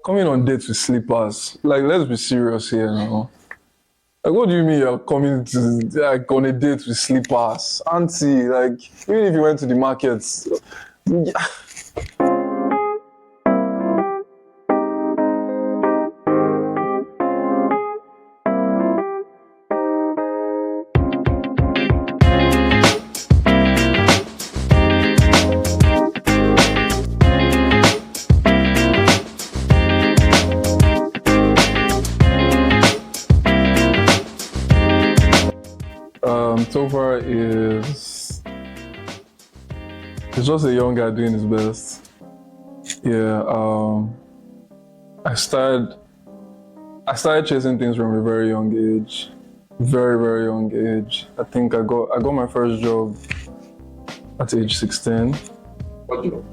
coming on dates with slippers. Like, let's be serious here now. Like, what do you mean you're coming to like on a date with slippers? Auntie, like, even if you went to the markets, Topher is just a young guy doing his best. Yeah, I started chasing things from a very young age, very young age. I think I got my first job at age 16. What job?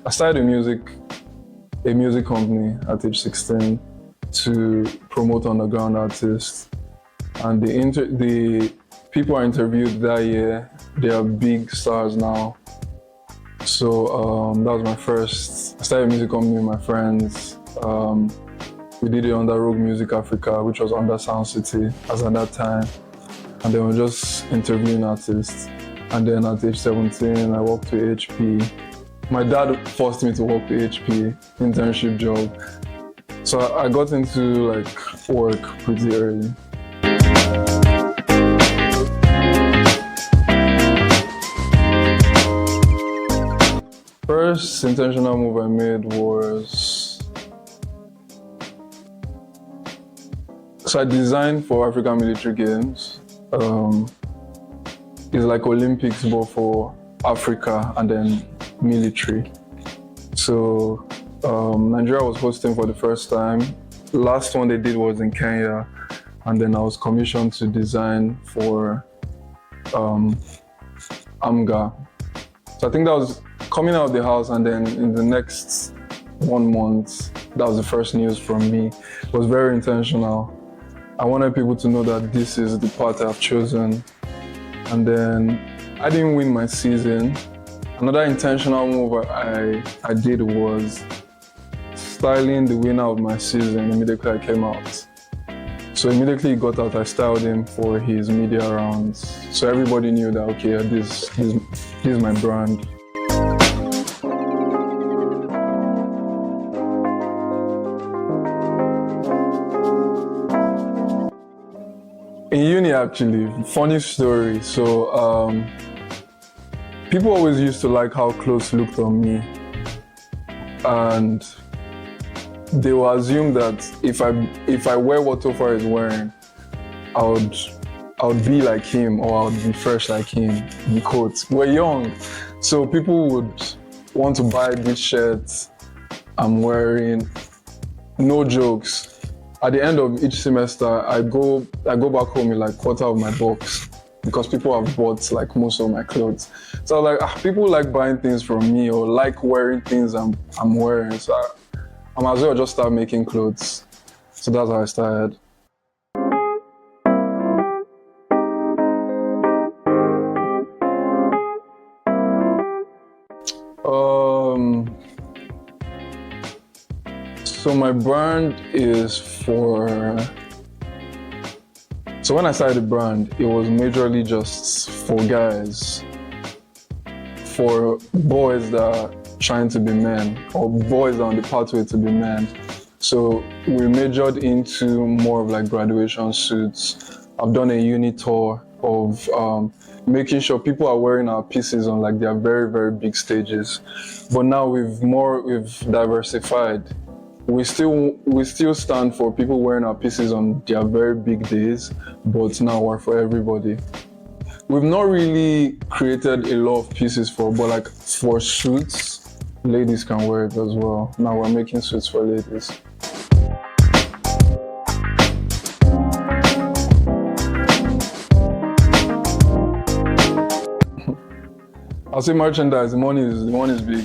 I started a music company at age 16 to promote underground artists. And the people I interviewed that year, they are big stars now. So that was my first. I started a music company with my friends. We did it under Rogue Music Africa, which was under Sound City as at that time. And then we were just interviewing artists. And then at age 17, I worked with HP. My dad forced me to work with HP, internship job. So I got into like work pretty early. First intentional move I made was, so I designed for African Military Games. It's like Olympics but for Africa and then military. So Nigeria was hosting for the first time. The last one they did was in Kenya, and then I was commissioned to design for AMGA. So I think that was coming out of the house, and then in the next 1 month, that was the first news from me. It was very intentional. I wanted people to know that this is the path I've chosen. And then I didn't win my season. Another intentional move I did was styling the winner of my season immediately I came out. So immediately he got out, I styled him for his media rounds. So everybody knew that, okay, this is my brand. In uni, actually, funny story. So people always used to like how clothes looked on me, and they will assume that if I wear what Topher is wearing, I would be like him, or I would be fresh like him. Because we're young, so people would want to buy this shirt I'm wearing. No jokes. At the end of each semester, I go back home with like quarter of my box because people have bought like most of my clothes. So I was like, people like buying things from me or like wearing things I'm wearing. So I might as well just start making clothes. So that's how I started. So my brand is for, so when I started the brand, it was majorly just for guys, for boys that are trying to be men, or boys that are on the pathway to be men. So we majored into more of like graduation suits. I've done a uni tour of making sure people are wearing our pieces on like their very big stages. But now we've diversified. We still stand for people wearing our pieces on their very big days, but now we're for everybody. We've not really created a lot of pieces but like for suits, ladies can wear it as well. Now we're making suits for ladies. I'll say merchandise, the money is big.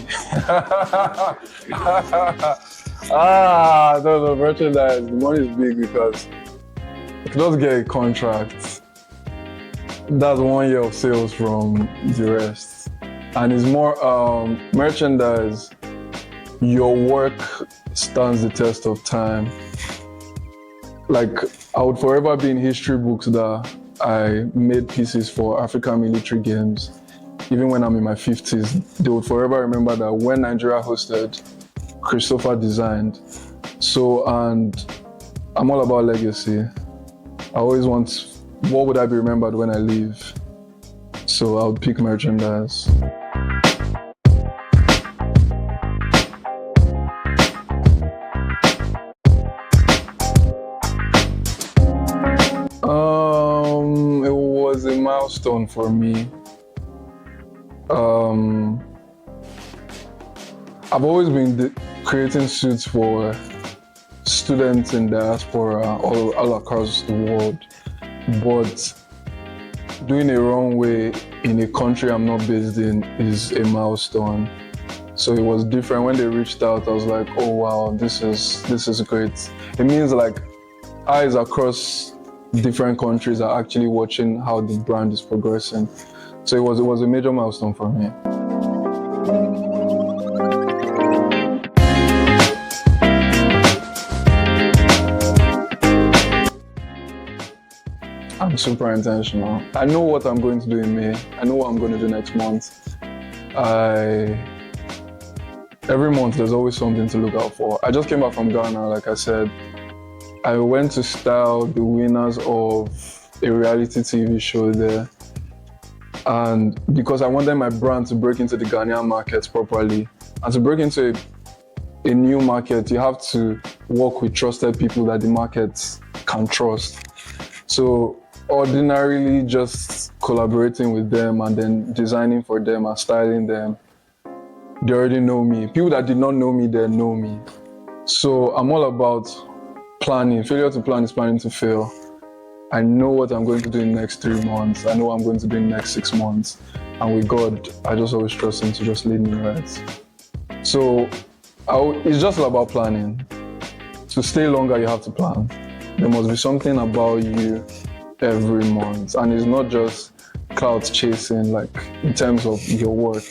No, merchandise, the money is big because if you just get a contract, that's 1 year of sales from the rest. And it's more merchandise, your work stands the test of time. Like, I would forever be in history books that I made pieces for African military games. Even when I'm in my 50s, they would forever remember that when Nigeria hosted, Topher designed. So, and I'm all about legacy. I always want, what would I be remembered when I leave? So I would pick merchandise. It was a milestone for me. I've always been creating suits for students in diaspora all across the world, but doing it wrong way in a country I'm not based in is a milestone. So it was different. When they reached out, I was like, oh wow, this is great. It means like eyes across different countries are actually watching how the brand is progressing. So it was a major milestone for me. I'm super intentional. I know what I'm going to do in May. I know what I'm going to do next month. Every month there's always something to look out for. I just came back from Ghana, like I said. I went to style the winners of a reality TV show there. And because I wanted my brand to break into the Ghanaian market properly, and to break into a new market, you have to work with trusted people that the market can trust. So ordinarily just collaborating with them and then designing for them and styling them, they already know me. People that did not know me, they know me. So I'm all about planning. Failure to plan is planning to fail. I know what I'm going to do in the next 3 months. I know what I'm going to do in the next 6 months. And with God, I just always trust Him to just lead me right. So it's just all about planning. To stay longer, you have to plan. There must be something about you every month. And it's not just clout chasing, like in terms of your work.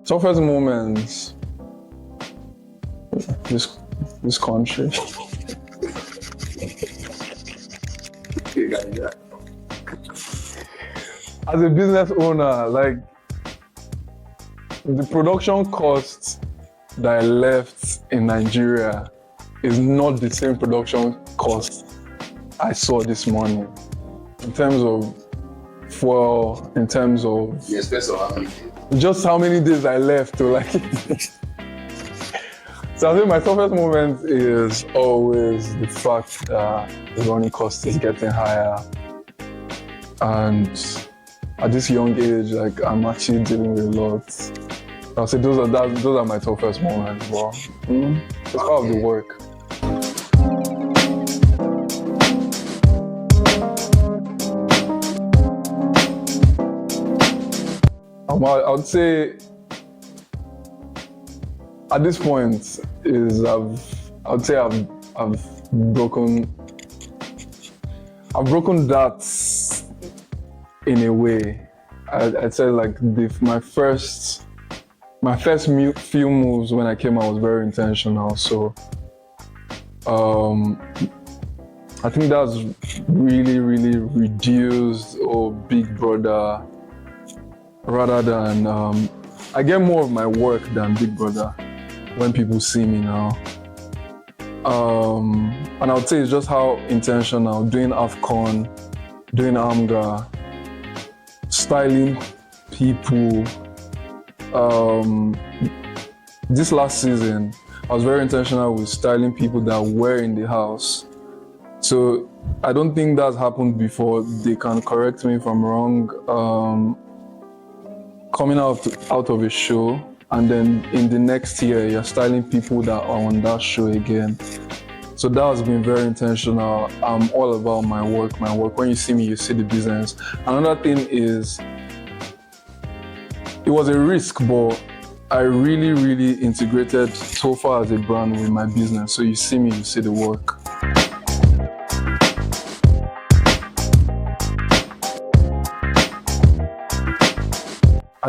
Toughest moments, this country. As a business owner, like the production cost that I left in Nigeria is not the same production cost I saw this morning. In terms of fuel, in terms of just how many days I left to like. So I think my toughest moment is always the fact that the running cost is getting higher. And at this young age, like I'm actually dealing with a lot. I'll say those are my toughest moments, but it's part of the work. I would say at this point I've broken that in a way. I'd say like my first few moves when I came out was very intentional. So I think that's really reduced Big Brother. Rather than, I get more of my work than Big Brother when people see me now. And I would say it's just how intentional, doing AFCON, doing AMGA, styling people. This last season, I was very intentional with styling people that were in the house. So I don't think that's happened before. They can correct me if I'm wrong. Coming out of a show, and then in the next year, you're styling people that are on that show again. So that has been very intentional. I'm all about my work. When you see me, you see the business. Another thing is, it was a risk, but I really integrated Topher as a brand with my business. So you see me, you see the work.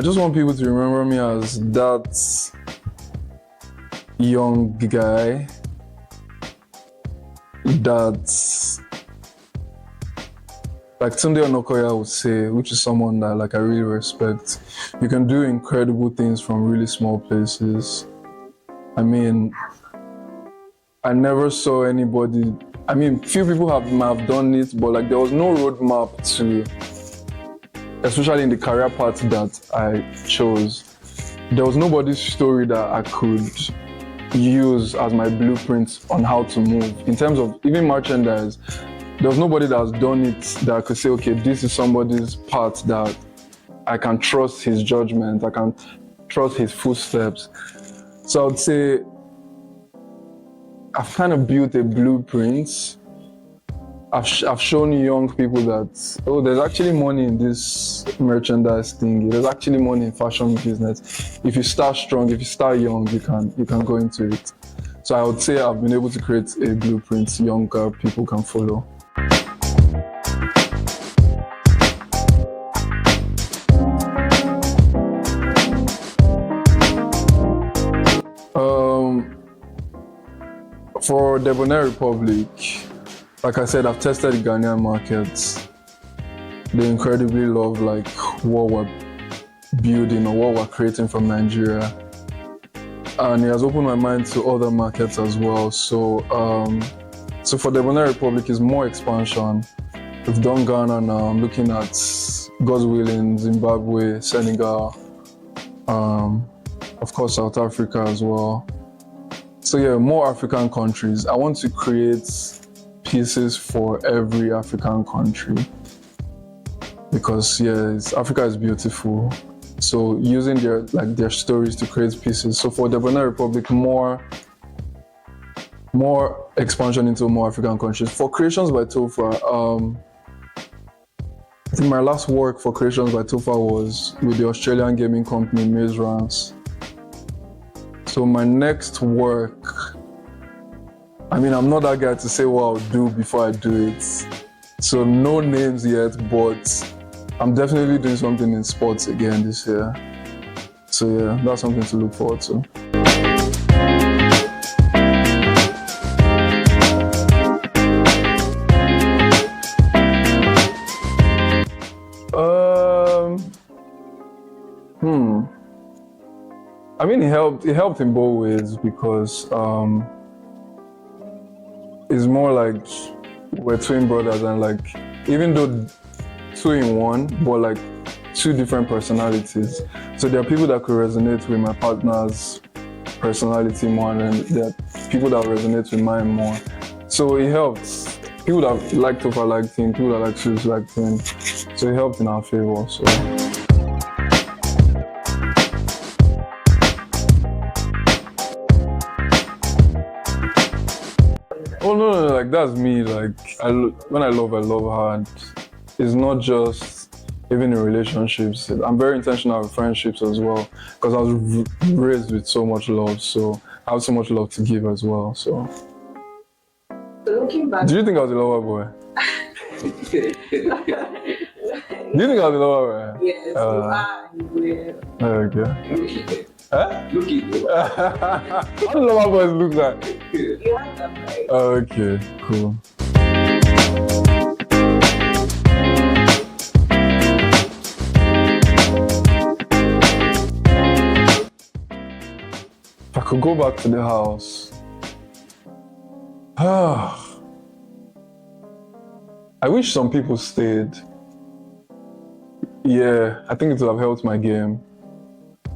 I just want people to remember me as that young guy that, like Tunde Onokoya would say, which is someone that like I really respect. You can do incredible things from really small places. I mean, I never saw anybody. I mean, few people might have done it, but like there was no roadmap to, especially in the career path that I chose. There was nobody's story that I could use as my blueprint on how to move. In terms of even merchandise, there was nobody that has done it that I could say, okay, this is somebody's path that I can trust his judgment, I can trust his footsteps. So I would say I've kind of built a blueprint. I've shown young people that, oh, there's actually money in this merchandise thing. There's actually money in fashion business. If you start strong, if you start young, you can go into it. So I would say I've been able to create a blueprint younger people can follow. For Debonair Republic, like I said, I've tested the Ghanaian markets. They incredibly love like what we're building or what we're creating from Nigeria. And it has opened my mind to other markets as well. So for Debonair Republic, it's more expansion. We've done Ghana now. I'm looking at, God's willing, Zimbabwe, Senegal, of course South Africa as well. So yeah, more African countries. I want to create pieces for every African country because yes, Africa is beautiful. So using their stories to create pieces. So for the Benin Republic, more expansion into more African countries. For Creations by Topher, I think my last work for Creations by Topher was with the Australian gaming company Maze Rance. So my next work, I mean, I'm not that guy to say what I'll do before I do it. So no names yet, but I'm definitely doing something in sports again this year. So yeah, that's something to look forward to. I mean, it helped in both ways because it's more like we're twin brothers and like, even though 2 in 1, but like 2 different personalities. So there are people that could resonate with my partner's personality more and there are people that resonate with mine more. So it helps. People that like Topher liked him, people that like Suze liked him. So it helped in our favor. So. Oh no, like that's me. Like when I love hard. It's not just even in relationships. I'm very intentional with friendships as well because I was raised with so much love. So I have so much love to give as well. So looking back, do you think I was a lover boy? Do you think I was a lover boy? Yes, you are. You will. Okay. Huh? Look it. What do lover boys look like? You have them right. Okay, cool. If I could go back to the house, I wish some people stayed. Yeah, I think it would have helped my game.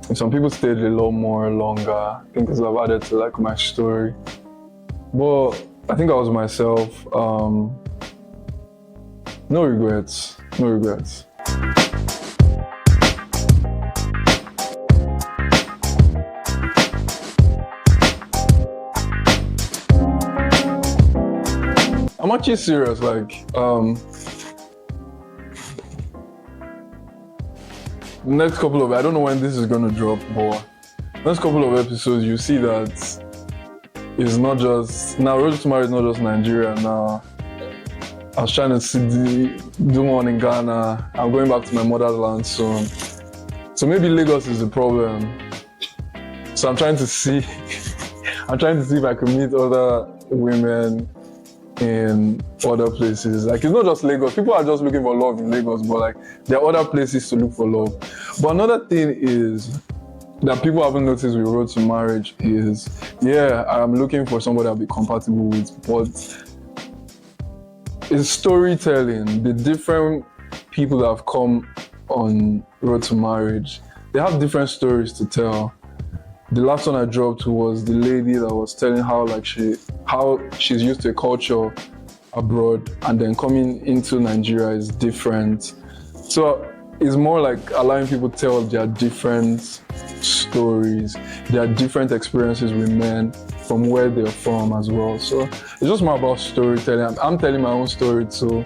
If some people stayed a lot more longer, I think it would have added to like my story. But I think I was myself. No regrets. No regrets. I'm actually serious, like, next couple of, I don't know when this is gonna drop, but next couple of episodes, you see that it's not just, now Road to Marriage is not just Nigeria now. I was trying to do one in Ghana. I'm going back to my motherland soon. So maybe Lagos is the problem. So I'm trying to see if I can meet other women in other places. Like, it's not just Lagos. People are just looking for love in Lagos, but like there are other places to look for love. But another thing is that people haven't noticed with Road to Marriage is, yeah, I'm looking for somebody I'll be compatible with, but it's storytelling. The different people that have come on Road to Marriage, they have different stories to tell. The last one I dropped was the lady that was telling how she's used to a culture abroad and then coming into Nigeria is different. So it's more like allowing people to tell their different stories, their different experiences with men from where they're from as well. So it's just more about storytelling. I'm telling my own story too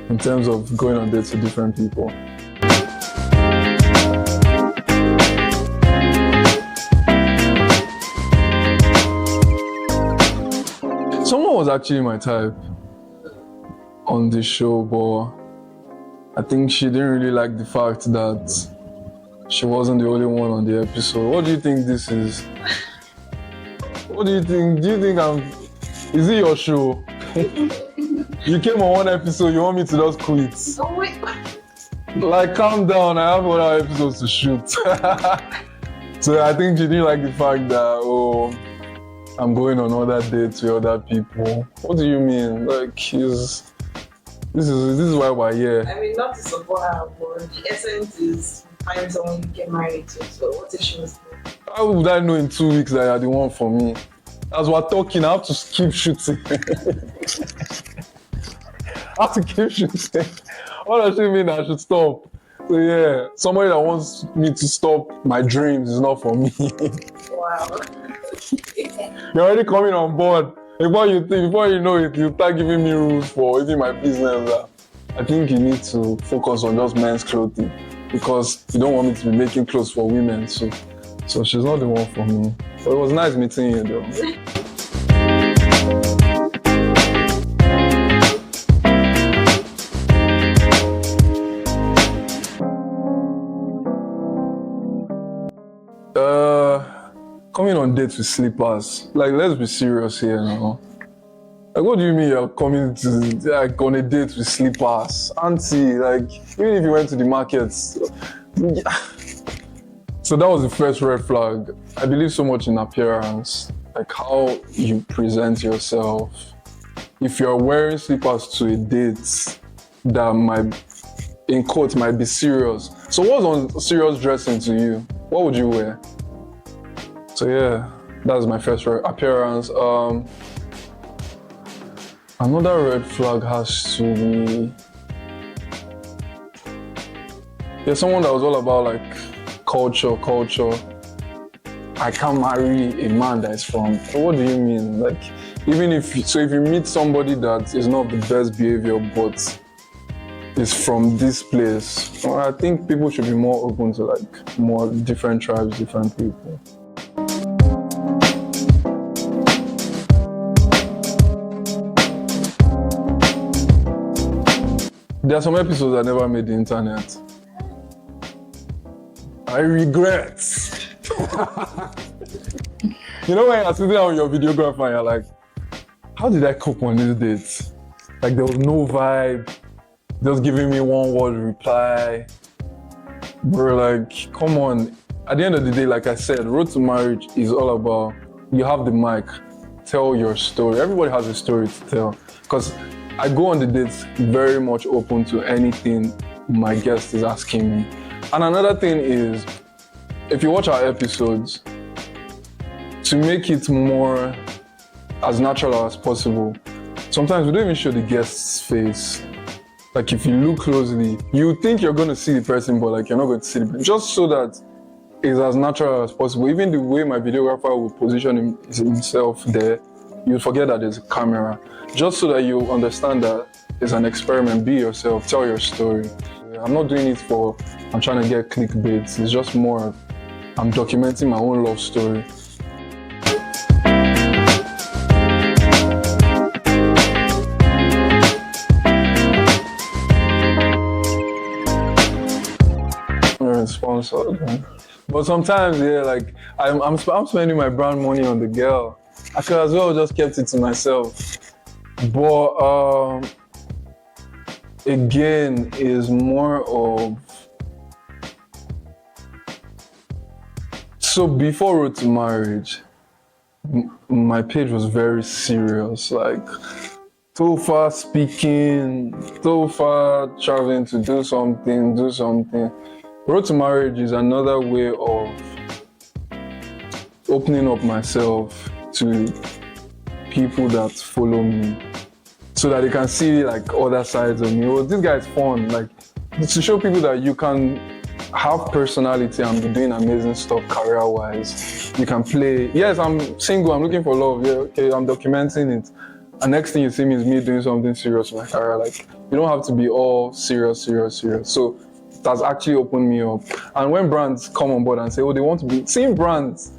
in terms of going on dates with different people. Someone was actually my type on this show, but I think she didn't really like the fact that she wasn't the only one on the episode. What do you think this is? What do you think? Do you think is it your show? You came on one episode, you want me to just quit? Oh, wait. Like, calm down, I have other episodes to shoot. So I think she didn't like the fact that, I'm going on other dates with other people. What do you mean? Like, this is why we're here. I mean, not to support her, but the essence is find someone you get married to. So what if she was there? How would I know in 2 weeks that you're the one for me? As we're talking, I have to keep shooting. I have to keep shooting. What does it mean I should stop? So yeah, somebody that wants me to stop my dreams is not for me. Wow. You're already coming on board. Before you know it, you start giving me rules for even my business. I think you need to focus on just men's clothing because you don't want me to be making clothes for women. So she's not the one for me. But it was nice meeting you though. Coming on dates with slippers. Like, let's be serious here now. Like, what do you mean you're coming to like on a date with slippers? Auntie, like, even if you went to the market. So that was the first red flag. I believe so much in appearance, like how you present yourself. If you're wearing slippers to a date that in quotes, might be serious. So what's on serious dressing to you? What would you wear? So yeah, that's my first appearance. Another red flag has to be someone that was all about like culture. I can't marry a man that is from. So what do you mean? Like, if you meet somebody that is not the best behavior but is from this place, I think people should be more open to like more different tribes, different people. There are some episodes I never made the internet. I regret. You know when you're sitting down with your videographer and you're like, how did I cope on this date? Like, there was no vibe, just giving me one word reply. Bro, like, come on. At the end of the day, like I said, Road to Marriage is all about, you have the mic, tell your story. Everybody has a story to tell. Because I go on the dates very much open to anything my guest is asking me. And another thing is, if you watch our episodes, to make it more as natural as possible, sometimes we don't even show the guest's face. Like, if you look closely, you think you're going to see the person, but like you're not going to see the person. Just so that it's as natural as possible. Even the way my videographer will position himself there, you forget that there's a camera. Just so that you understand that it's an experiment. Be yourself, tell your story. I'm not doing it I'm trying to get clickbait. It's just more, I'm documenting my own love story. solid, man. But sometimes, yeah, like I'm spending my brand money on the girl. I could as well just kept it to myself. But again, is more of, so before Road to Marriage, my page was very serious, like Topher speaking, Topher traveling to do something. Road to Marriage is another way of opening up myself to people that follow me, so that they can see like other sides of me. Oh, this guy is fun, like to show people that you can have personality and be doing amazing stuff career-wise. You can play. Yes, I'm single, I'm looking for love. Yeah, okay, I'm documenting it. And next thing you see me is me doing something serious in my career. Like, you don't have to be all serious. So that's actually opened me up. And when brands come on board and say, oh, they want to be, seeing brands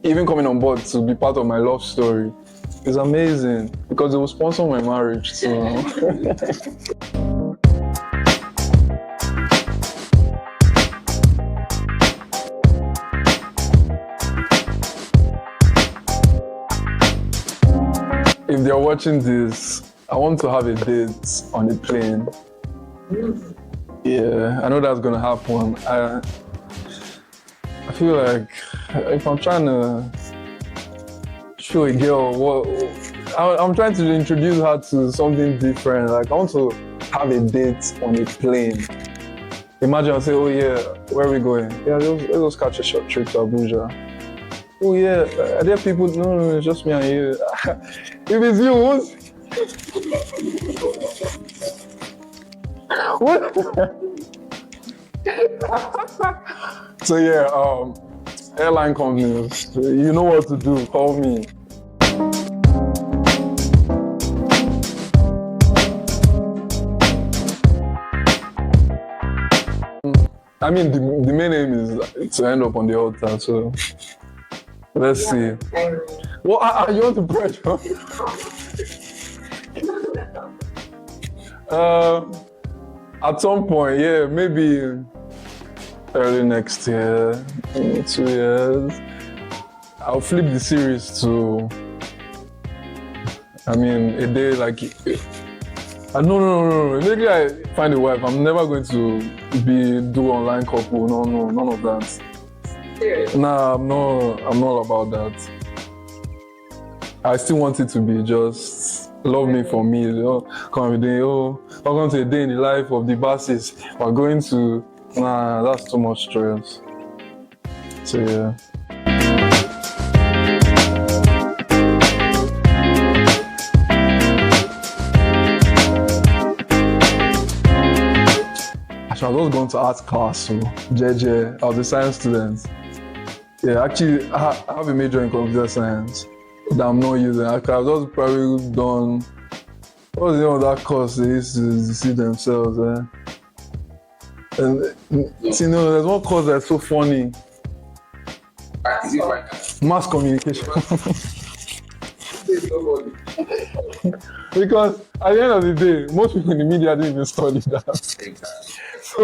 even coming on board to be part of my love story is amazing, because it will sponsor my marriage. So. If they're watching this, I want to have a date on the plane. Yeah, I know that's gonna happen. I feel like if I'm trying to show a girl I'm trying to introduce her to something different. Like, I want to have a date on a plane. Imagine I say, oh yeah, where are we going? Yeah, let's catch a short trip to Abuja. Oh yeah, are there people? No, it's just me and you. If it's you, what? So yeah, airline companies, you know what to do. Call me. I mean, the main aim is to end up on the altar. So let's see. What you want to pressure? At some point, yeah, maybe early next year, 2 years, I'll flip the series to, I mean, a day like, no. Maybe I find a wife, I'm never going to do online couple. No, none of that. Serious? Nah, I'm not about that. I still want it to be just love me for me. Come every day, welcome to a day in the life of the Basseys. We're going to, that's too much stress. So yeah. Actually, I was going to art class, so JJ, I was a science student. Yeah, actually, I have a major in computer science that I'm not using. I've just probably done, what was the name of that course they used to see themselves? And there's one course that's so funny. Mass communication. Because at the end of the day, most people in the media didn't even study that. So,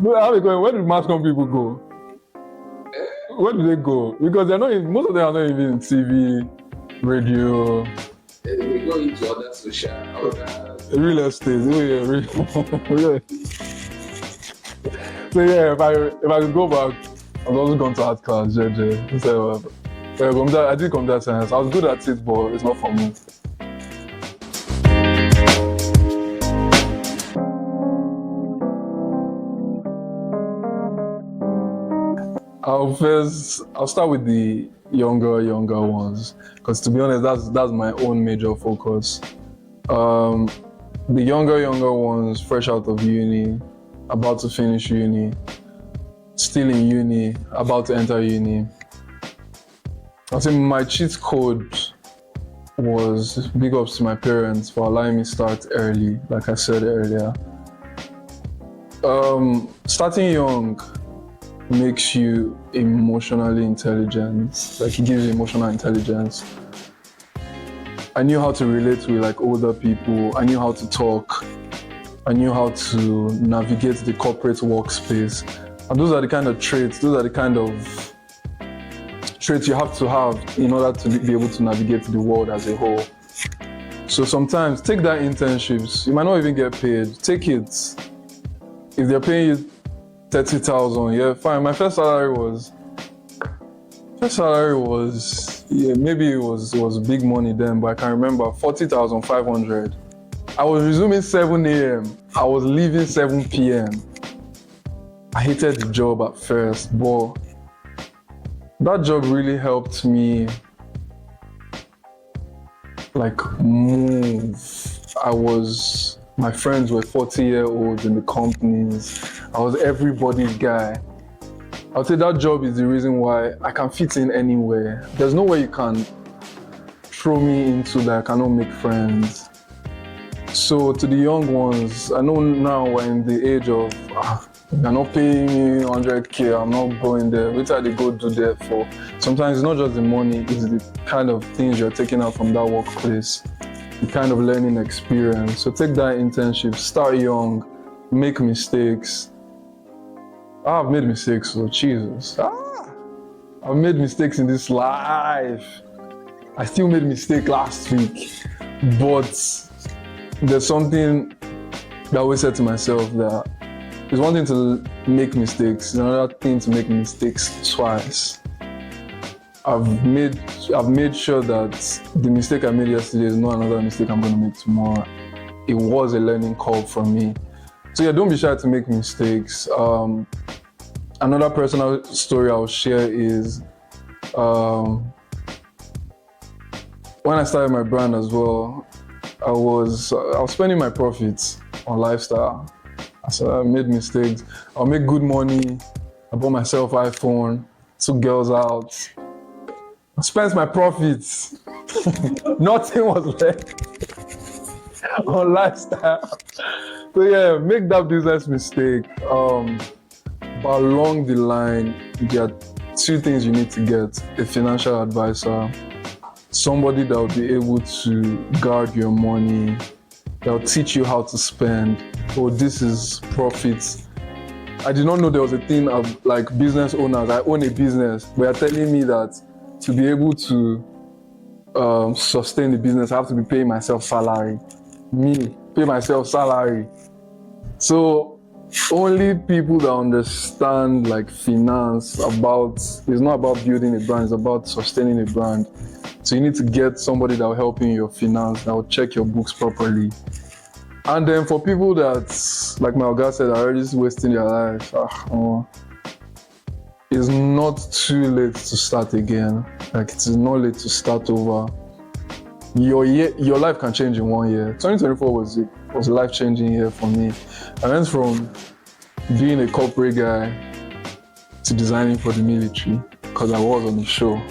how are we going? Where do mass comm people go? Where do they go? Because they're not most of them are not even in TV, radio. They go into other social, real estate. Oh yeah, real. So yeah, if I could go back, I've also gone to art class, JJ. So, I did computer science. I was good at it, but it's not for me. I'll start with the younger ones, because to be honest, that's my own major focus. The younger ones, fresh out of uni, about to finish uni, still in uni, about to enter uni. I think my cheat code was big ups to my parents for allowing me start early, like I said earlier. Starting young makes you emotionally intelligent, like it gives you emotional intelligence. I knew how to relate with like older people, I knew how to talk. I knew how to navigate the corporate workspace. And those are the kind of traits you have to have in order to be able to navigate the world as a whole. So sometimes take that internships. You might not even get paid. Take it. If they're paying you 30,000, yeah, fine. My first salary was maybe it was big money then, but I can remember 40,500. I was resuming 7 a.m. I was leaving 7 p.m. I hated the job at first, but that job really helped me move. My friends were 40-year-olds in the companies. I was everybody's guy. I would say that job is the reason why I can fit in anywhere. There's no way you can throw me into that I cannot make friends. So to the young ones, I know now we're in the age of, you're not paying me 100K, I'm not going there. What are they go do there for? Sometimes it's not just the money, it's the kind of things you're taking out from that workplace, the kind of learning experience. So take that internship, start young, make mistakes. I've made mistakes, so Jesus. I've made mistakes in this life. I still made a mistake last week, but there's something that I always said to myself that it's one thing to make mistakes, it's another thing to make mistakes twice. I've made sure that the mistake I made yesterday is not another mistake I'm going to make tomorrow. It was a learning curve for me. So yeah, don't be shy to make mistakes. Another personal story I'll share is when I started my brand as well, I was spending my profits on lifestyle. So I made mistakes. I'll make good money. I bought myself iPhone, took girls out. I spent my profits. Nothing was left on lifestyle. So yeah, make that business mistake. But along the line, there are two things you need to get: a financial advisor, somebody that will be able to guard your money, that will teach you how to spend. Oh, this is profits. I did not know there was a thing of business owners. I own a business. They are telling me that to be able to sustain the business, I have to be paying myself salary. Me, pay myself salary. So only people that understand finance it's not about building a brand, it's about sustaining a brand. So you need to get somebody that will help you in your finance, that will check your books properly. And then for people that, like my Oga said, are already wasting their life, it's not too late to start again. It is not late to start over. Your life can change in 1 year. 2024 was a life-changing year for me. I went from being a corporate guy to designing for the military because I was on the show.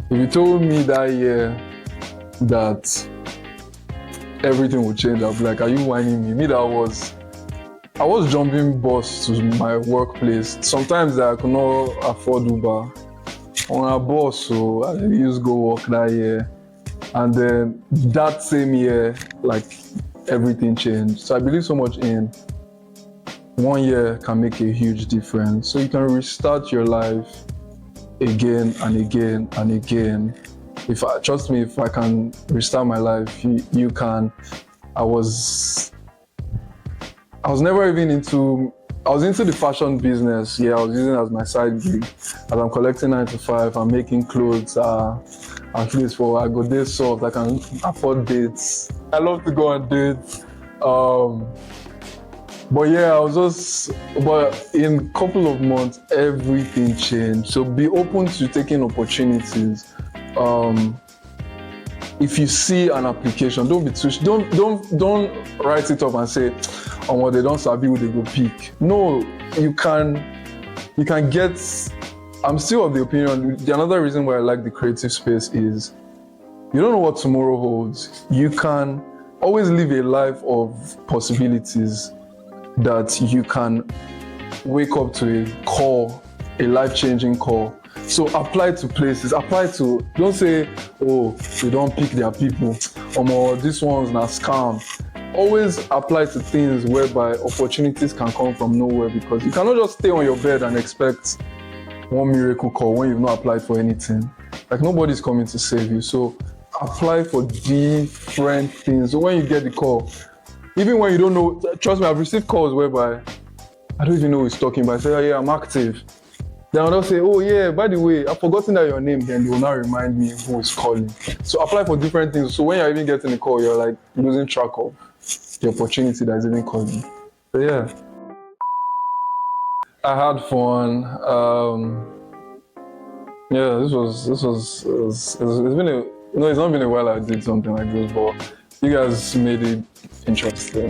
If you told me that year that everything would change, I'd be like, are you whining me? I was jumping bus to my workplace. Sometimes I could not afford Uber. On a bus, so I used to go work that year. And then that same year, everything changed. So I believe so much in 1 year can make a huge difference. So you can restart your life again and again and again. Trust me, if I can restart my life, you can. I was never even into the fashion business. Yeah, I was using it as my side gig. As I'm collecting 9 to 5, I'm making clothes. At least I go dates soft, I can afford dates. I love to go on dates. But yeah, but in a couple of months, everything changed. So be open to taking opportunities. If you see an application, don't write it up and say, oh, they don't sabi who they go pick. No, you can get. I'm still of the opinion. Another reason why I like the creative space is you don't know what tomorrow holds. You can always live a life of possibilities that you can wake up to a life-changing call. So apply to places, don't say, oh, they don't pick their people. This one's not scam. always apply to things whereby opportunities can come from nowhere, because you cannot just stay on your bed and expect one miracle call when you've not applied for anything. Like, nobody's coming to save you. So apply for different things. So when you get the call, even when you don't know, trust me, I've received calls whereby I don't even know who's talking, but I say, oh, yeah, I'm active. Then I'll say, oh yeah, by the way, I've forgotten that your name. Then they will now remind me who is calling. So apply for different things. So when you're even getting a call, you're like losing track of the opportunity that is even calling. So yeah, I had fun. Yeah, it's been it's not been a while I did something like this, but you guys made it interesting.